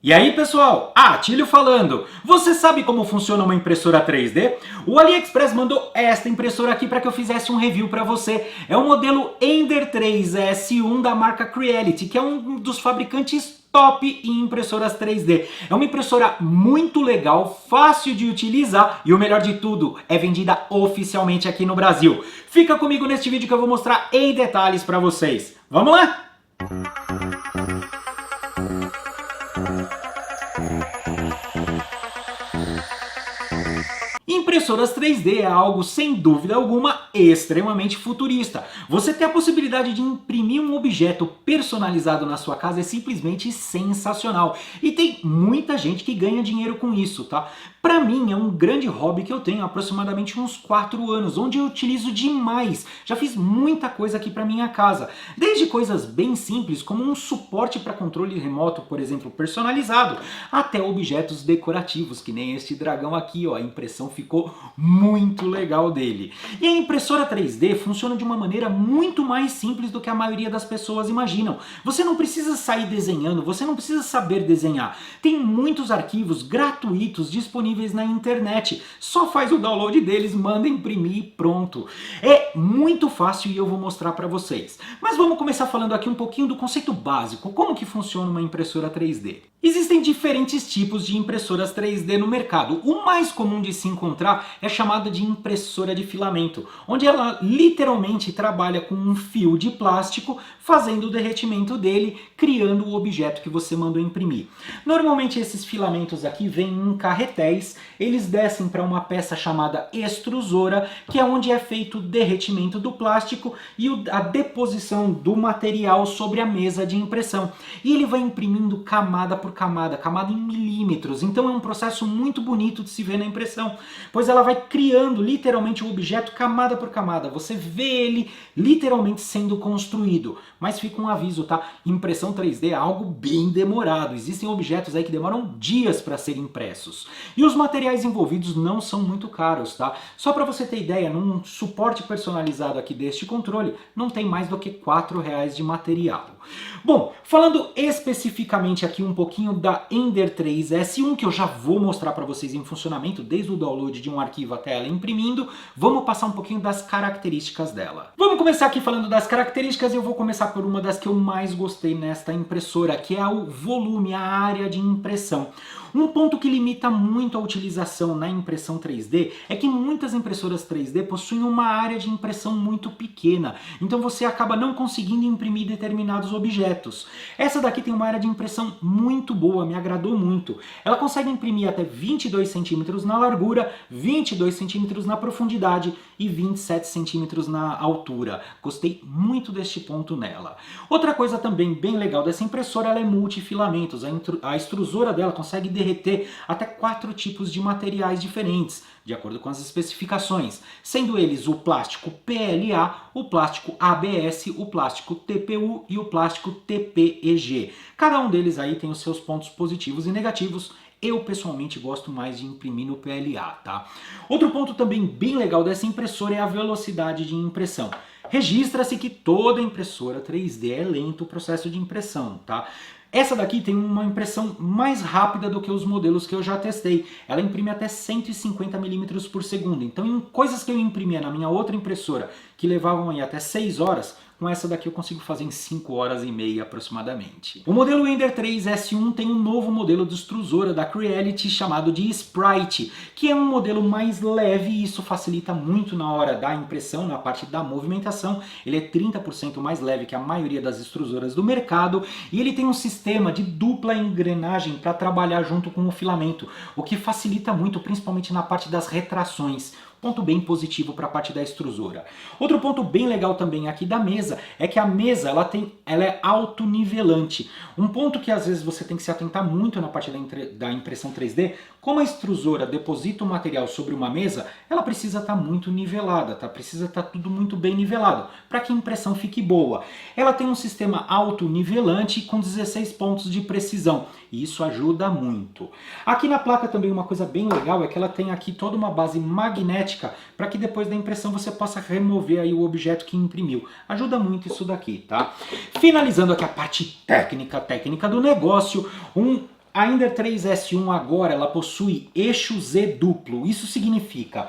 E aí pessoal, Atílio falando. Você sabe como funciona uma impressora 3D? O AliExpress mandou esta impressora aqui para que eu fizesse um review para você. É o modelo Ender 3 S1 da marca Creality, que é um dos fabricantes top em impressoras 3D. É uma impressora muito legal, fácil de utilizar e o melhor de tudo, é vendida oficialmente aqui no Brasil. Fica comigo neste vídeo que eu vou mostrar em detalhes para vocês. Vamos lá? Impressoras 3D é algo, sem dúvida alguma, extremamente futurista. Você ter a possibilidade de imprimir um objeto personalizado na sua casa é simplesmente sensacional. E tem muita gente que ganha dinheiro com isso, tá? Pra mim é um grande hobby que eu tenho há aproximadamente uns 4 anos, onde eu utilizo demais. Já fiz muita coisa aqui pra minha casa. Desde coisas bem simples, como um suporte para controle remoto, por exemplo, personalizado, até objetos decorativos, que nem este dragão aqui, ó. A impressão ficou muito legal dele. E a impressora 3D funciona de uma maneira muito mais simples do que a maioria das pessoas imaginam. Você não precisa sair desenhando, você não precisa saber desenhar. Tem muitos arquivos gratuitos disponíveis na internet. Só faz o download deles, manda imprimir e pronto. É muito fácil e eu vou mostrar para vocês. Mas vamos começar falando aqui um pouquinho do conceito básico. Como que funciona uma impressora 3D? Existem diferentes tipos de impressoras 3D no mercado. O mais comum de se encontrar é chamada de impressora de filamento, onde ela literalmente trabalha com um fio de plástico, fazendo o derretimento dele, criando o objeto que você mandou imprimir. Normalmente esses filamentos aqui vêm em carretéis, eles descem para uma peça chamada extrusora, que é onde é feito o derretimento do plástico e a deposição do material sobre a mesa de impressão. E ele vai imprimindo camada por camada, camada em milímetros. Então é um processo muito bonito de se ver na impressão, pois ela vai criando literalmente o objeto camada por camada. Você vê ele literalmente sendo construído. Mas fica um aviso, tá? Impressão 3D é algo bem demorado. Existem objetos aí que demoram dias para serem impressos. E os materiais envolvidos não são muito caros, tá? Só para você ter ideia, num suporte personalizado aqui deste controle, não tem mais do que R$4 de material. Bom, falando especificamente aqui um pouquinho da Ender 3 S1, que eu já vou mostrar para vocês em funcionamento, desde o download de um arquivo até ela imprimindo, vamos passar um pouquinho das características dela. Vamos começar aqui falando das características e eu vou começar por uma das que eu mais gostei nesta impressora, que é o volume, a área de impressão. Um ponto que limita muito a utilização na impressão 3D é que muitas impressoras 3D possuem uma área de impressão muito pequena, então você acaba não conseguindo imprimir determinados objetos. Essa daqui tem uma área de impressão muito boa, me agradou muito. Ela consegue imprimir até 22 centímetros na largura, 22 centímetros na profundidade e 27 centímetros na altura. Gostei muito deste ponto nela. Outra coisa também bem legal dessa impressora, ela é multifilamentos. A extrusora dela consegue derreter até 4 tipos de materiais diferentes, de acordo com as especificações, sendo eles o plástico PLA, o plástico ABS, o plástico TPU e o plástico TPEG. Cada um deles aí tem os seus pontos positivos e negativos. Eu pessoalmente gosto mais de imprimir no PLA, tá? Outro ponto também bem legal dessa impressora é a velocidade de impressão. Registra-se que toda impressora 3D é lento o processo de impressão, tá? Essa daqui tem uma impressão mais rápida do que os modelos que eu já testei. Ela imprime até 150 milímetros por segundo. Então, em coisas que eu imprimia na minha outra impressora, que levavam aí até 6 horas, com essa daqui eu consigo fazer em 5 horas e meia aproximadamente. O modelo Ender 3 S1 tem um novo modelo de extrusora da Creality chamado de Sprite, que é um modelo mais leve e isso facilita muito na hora da impressão, na parte da movimentação. Ele é 30% mais leve que a maioria das extrusoras do mercado e ele tem um sistema de dupla engrenagem para trabalhar junto com o filamento, o que facilita muito, principalmente na parte das retrações. Ponto bem positivo para a parte da extrusora. Outro ponto bem legal também aqui da mesa é que a mesa ela é autonivelante. Um ponto que às vezes você tem que se atentar muito na parte da impressão 3D, como a extrusora deposita o material sobre uma mesa, ela precisa estar muito nivelada, tá? Precisa estar tudo muito bem nivelado para que a impressão fique boa. Ela tem um sistema autonivelante com 16 pontos de precisão e isso ajuda muito. Aqui na placa também uma coisa bem legal é que ela tem aqui toda uma base magnética para que depois da impressão você possa remover aí o objeto que imprimiu. Ajuda muito isso daqui, tá? Finalizando aqui a parte técnica do negócio, um A Ender 3S1 agora ela possui eixo Z duplo. Isso significa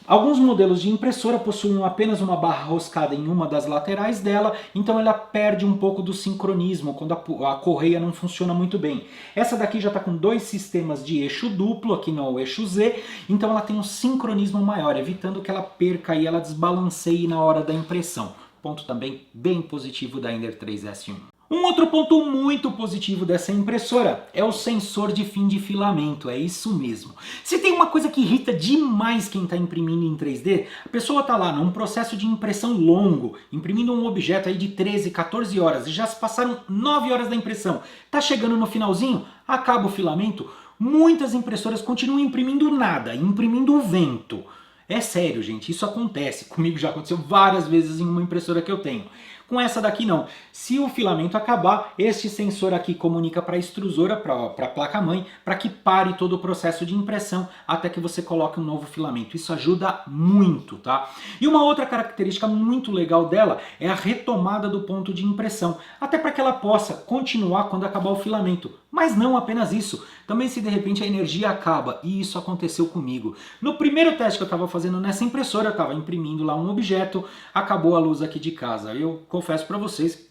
alguns modelos de impressora possuem apenas uma barra roscada em uma das laterais dela, então ela perde um pouco do sincronismo quando a correia não funciona muito bem. Essa daqui já está com dois sistemas de eixo duplo, aqui no eixo Z, então ela tem um sincronismo maior, evitando que ela perca e ela desbalanceie na hora da impressão. Ponto também bem positivo da Ender 3S1. Um outro ponto muito positivo dessa impressora é o sensor de fim de filamento, é isso mesmo. Se tem uma coisa que irrita demais quem está imprimindo em 3D, a pessoa está lá num processo de impressão longo, imprimindo um objeto aí de 13, 14 horas, e já se passaram 9 horas da impressão. Tá chegando no finalzinho, acaba o filamento, muitas impressoras continuam imprimindo nada, imprimindo o vento. É sério, gente, isso acontece. Comigo já aconteceu várias vezes em uma impressora que eu tenho. Com essa daqui não. Se o filamento acabar, este sensor aqui comunica para a extrusora, para a placa-mãe, para que pare todo o processo de impressão até que você coloque um novo filamento. Isso ajuda muito, tá? E uma outra característica muito legal dela é a retomada do ponto de impressão, até para que ela possa continuar quando acabar o filamento. Mas não apenas isso, também se de repente a energia acaba, e isso aconteceu comigo. No primeiro teste que eu estava fazendo nessa impressora, eu estava imprimindo lá um objeto, acabou a luz aqui de casa. Eu confesso para vocês,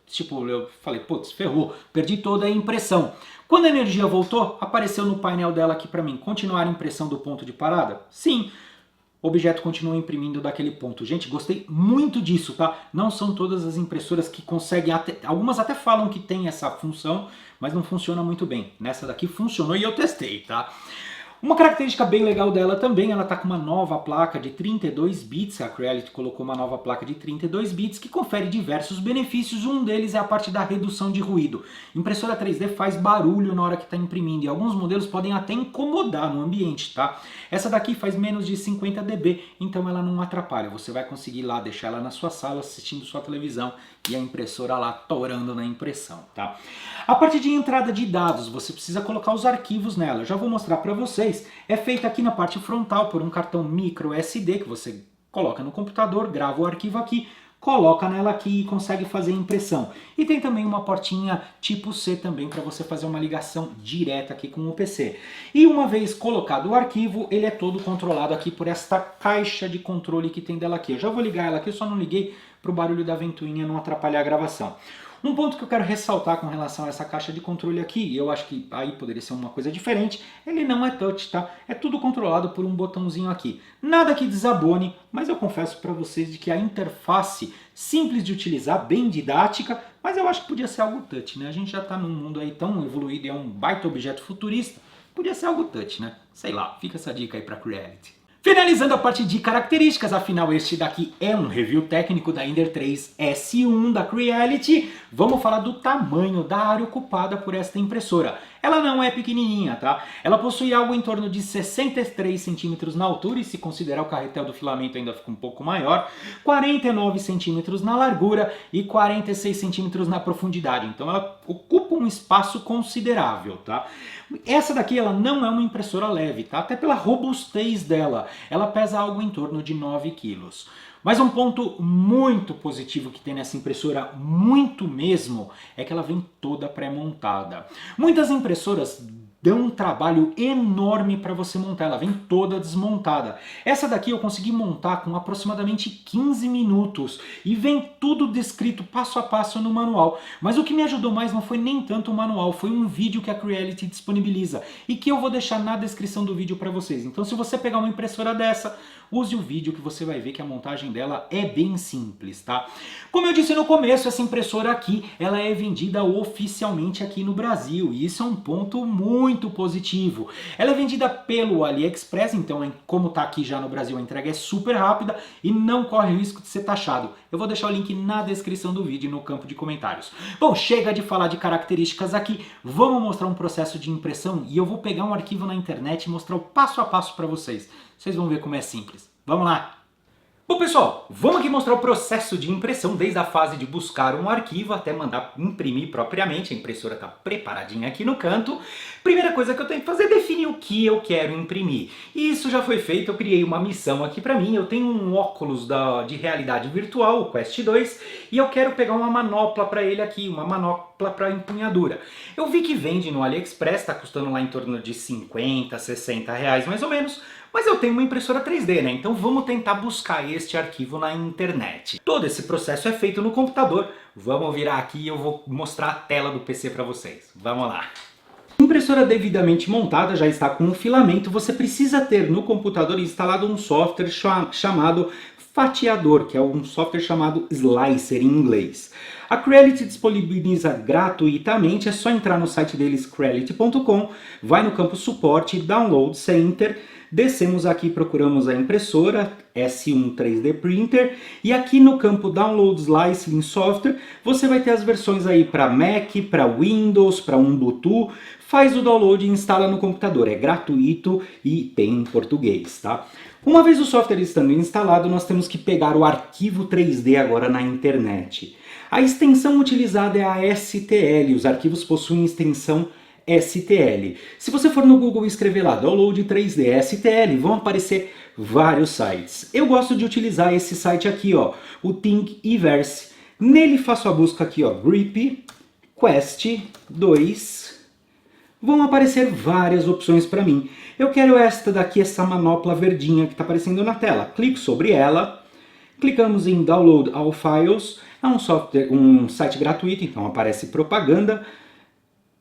tipo, eu falei, putz, ferrou, perdi toda a impressão. Quando a energia voltou, apareceu no painel dela aqui para mim, continuar a impressão do ponto de parada? Sim. O objeto continua imprimindo daquele ponto. Gente, gostei muito disso, tá? Não são todas as impressoras que conseguem, algumas até falam que tem essa função, mas não funciona muito bem. Nessa daqui funcionou e eu testei, tá? Uma característica bem legal dela também, ela está com uma nova placa de 32 bits, a Creality colocou uma nova placa de 32 bits que confere diversos benefícios, um deles é a parte da redução de ruído. Impressora 3D faz barulho na hora que está imprimindo e alguns modelos podem até incomodar no ambiente, tá? Essa daqui faz menos de 50 dB, então ela não atrapalha, você vai conseguir lá deixar ela na sua sala assistindo sua televisão e a impressora lá torando na impressão, tá? A parte de entrada de dados, você precisa colocar os arquivos nela, eu já vou mostrar para vocês. É feita aqui na parte frontal por um cartão micro SD que você coloca no computador, grava o arquivo aqui, coloca nela aqui e consegue fazer impressão. E tem também uma portinha tipo C também para você fazer uma ligação direta aqui com o PC. E uma vez colocado o arquivo, ele é todo controlado aqui por esta caixa de controle que tem dela aqui. Eu já vou ligar ela aqui, eu só não liguei para o barulho da ventoinha não atrapalhar a gravação. Um ponto que eu quero ressaltar com relação a essa caixa de controle aqui, e eu acho que aí poderia ser uma coisa diferente, ele não é touch, tá? É tudo controlado por um botãozinho aqui. Nada que desabone, mas eu confesso para vocês de que a interface simples de utilizar, bem didática, mas eu acho que podia ser algo touch, né? A gente já está num mundo aí tão evoluído e é um baita objeto futurista, podia ser algo touch, né? Sei lá, fica essa dica aí para Creality. Finalizando a parte de características, afinal este daqui é um review técnico da Ender 3S1 da Creality, vamos falar do tamanho da área ocupada por esta impressora. Ela não é pequenininha, tá? Ela possui algo em torno de 63 centímetros na altura, e se considerar o carretel do filamento ainda fica um pouco maior, 49 centímetros na largura e 46 centímetros na profundidade. Então ela ocupa um espaço considerável, tá? Essa daqui ela não é uma impressora leve, tá? Até pela robustez dela. Ela pesa algo em torno de 9 quilos. Mas um ponto muito positivo que tem nessa impressora, muito mesmo, é que ela vem toda pré-montada. Muitas impressoras dão um trabalho enorme para você montar, ela vem toda desmontada. Essa daqui eu consegui montar com aproximadamente 15 minutos e vem tudo descrito passo a passo no manual. Mas o que me ajudou mais não foi nem tanto o manual, foi um vídeo que a Creality disponibiliza e que eu vou deixar na descrição do vídeo para vocês. Então se você pegar uma impressora dessa, use o vídeo que você vai ver que a montagem dela é bem simples, tá? Como eu disse no começo, essa impressora aqui, ela é vendida oficialmente aqui no Brasil e isso é um ponto muito positivo. Ela é vendida pelo AliExpress, então como tá aqui já no Brasil a entrega é super rápida e não corre o risco de ser taxado. Eu vou deixar o link na descrição do vídeo e no campo de comentários. Bom, chega de falar de características aqui, vamos mostrar um processo de impressão e eu vou pegar um arquivo na internet e mostrar o passo a passo para vocês. Vocês vão ver como é simples. Vamos lá! Bom pessoal, vamos aqui mostrar o processo de impressão desde a fase de buscar um arquivo até mandar imprimir propriamente. A impressora está preparadinha aqui no canto. Primeira coisa que eu tenho que fazer é definir o que eu quero imprimir. E isso já foi feito, eu criei uma missão aqui pra mim. Eu tenho um óculos de realidade virtual, o Quest 2, e eu quero pegar uma manopla pra ele aqui, uma manopla pra empunhadura. Eu vi que vende no AliExpress, tá custando lá em torno de 50, 60 reais mais ou menos, mas eu tenho uma impressora 3D, né? Então vamos tentar buscar este arquivo na internet. Todo esse processo é feito no computador. Vamos virar aqui e eu vou mostrar a tela do PC pra vocês. Vamos lá! Impressora devidamente montada, já está com um filamento, você precisa ter no computador instalado um software chamado fatiador, que é um software chamado Slicer em inglês. A Creality disponibiliza gratuitamente, é só entrar no site deles, creality.com, vai no campo suporte, download, center, descemos aqui, procuramos a impressora S1 3D Printer e aqui no campo Download Slicing Software você vai ter as versões aí para Mac, para Windows, para Ubuntu. Faz o download e instala no computador, é gratuito e tem em português, tá? Uma vez o software estando instalado, nós temos que pegar o arquivo 3D agora na internet. A extensão utilizada é a STL, os arquivos possuem extensão STL. Se você for no Google e escrever lá Download 3D STL, vão aparecer vários sites. Eu gosto de utilizar esse site aqui, ó, o Thingiverse. Nele faço a busca aqui, ó, Grip Quest 2. Vão aparecer várias opções para mim. Eu quero esta daqui, essa manopla verdinha que está aparecendo na tela. Clico sobre ela, clicamos em Download All Files. É um site gratuito, então aparece propaganda.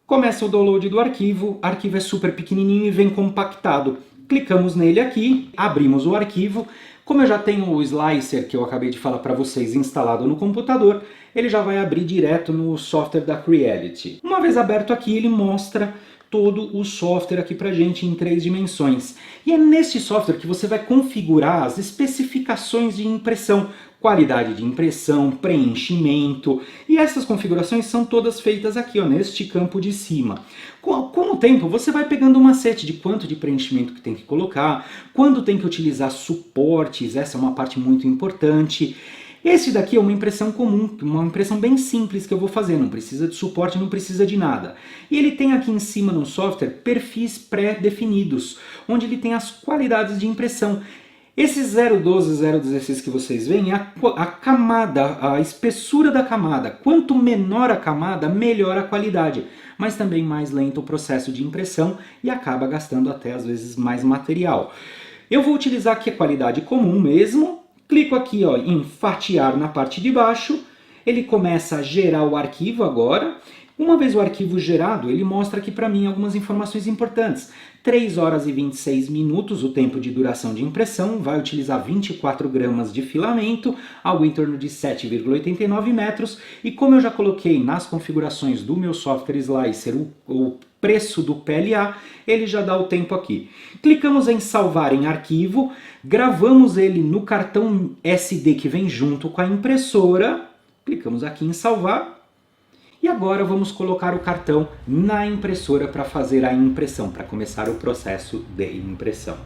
Começa o download do arquivo é super pequenininho e vem compactado. Clicamos nele aqui, abrimos o arquivo. Como eu já tenho o Slicer, que eu acabei de falar para vocês, instalado no computador, ele já vai abrir direto no software da Creality. Uma vez aberto aqui, ele mostra todo o software aqui pra gente em 3 dimensões. E é nesse software que você vai configurar as especificações de impressão, qualidade de impressão, preenchimento, e essas configurações são todas feitas aqui, ó, neste campo de cima. Com o tempo você vai pegando um macete de quanto de preenchimento que tem que colocar, quando tem que utilizar suportes, essa é uma parte muito importante. Esse daqui é uma impressão comum, uma impressão bem simples que eu vou fazer, não precisa de suporte, não precisa de nada. E ele tem aqui em cima no software perfis pré-definidos, onde ele tem as qualidades de impressão. Esse 012, 016 que vocês veem é a camada, a espessura da camada. Quanto menor a camada, melhor a qualidade, mas também mais lento o processo de impressão e acaba gastando até às vezes mais material. Eu vou utilizar aqui a qualidade comum mesmo. Clico aqui, ó, em fatiar na parte de baixo, ele começa a gerar o arquivo agora. Uma vez o arquivo gerado, ele mostra aqui para mim algumas informações importantes. 3 horas e 26 minutos o tempo de duração de impressão, vai utilizar 24 gramas de filamento, algo em torno de 7,89 metros, e como eu já coloquei nas configurações do meu software Slicer o preço do PLA, ele já dá o tempo aqui. Clicamos em salvar em arquivo, gravamos ele no cartão SD que vem junto com a impressora, clicamos aqui em salvar, e agora vamos colocar o cartão na impressora para fazer a impressão, para começar o processo de impressão.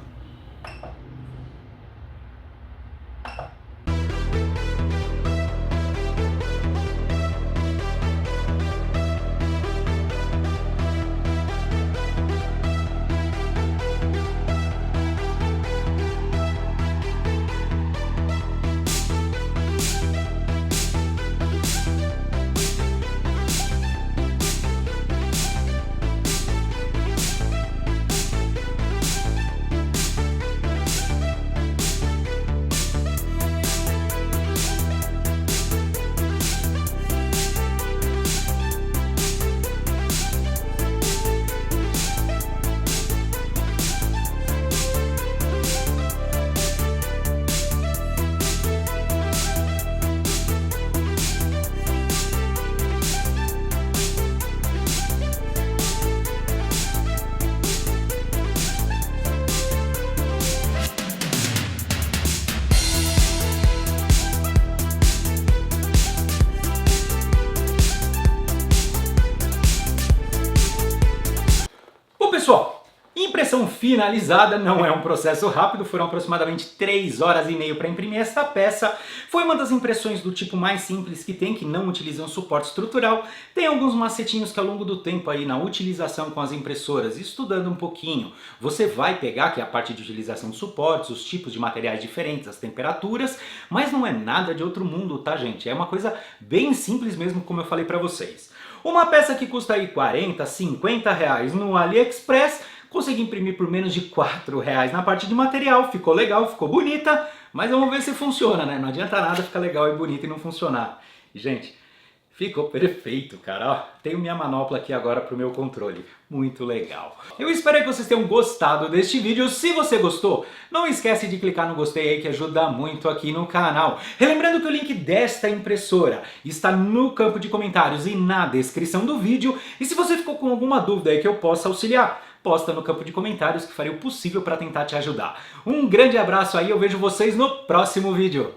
Pessoal, Impressão finalizada, não é um processo rápido, foram aproximadamente 3 horas e meia para imprimir esta peça. Foi uma das impressões do tipo mais simples que tem, que não utilizam suporte estrutural. Tem alguns macetinhos que ao longo do tempo aí na utilização com as impressoras, estudando um pouquinho, você vai pegar, que é a parte de utilização de suportes, os tipos de materiais diferentes, as temperaturas, mas não é nada de outro mundo, tá gente? É uma coisa bem simples mesmo, como eu falei para vocês. Uma peça que custa aí 40, 50 reais no AliExpress, consegui imprimir por menos de 4 reais na parte de material, ficou legal, ficou bonita, mas vamos ver se funciona, né? Não adianta nada ficar legal e bonito e não funcionar. Gente, ficou perfeito, cara. Ó, tenho minha manopla aqui agora para o meu controle. Muito legal. Eu espero que vocês tenham gostado deste vídeo. Se você gostou, não esquece de clicar no gostei aí que ajuda muito aqui no canal. Relembrando que o link desta impressora está no campo de comentários e na descrição do vídeo. E se você ficou com alguma dúvida aí que eu possa auxiliar, posta no campo de comentários que farei o possível para tentar te ajudar. Um grande abraço aí, eu vejo vocês no próximo vídeo.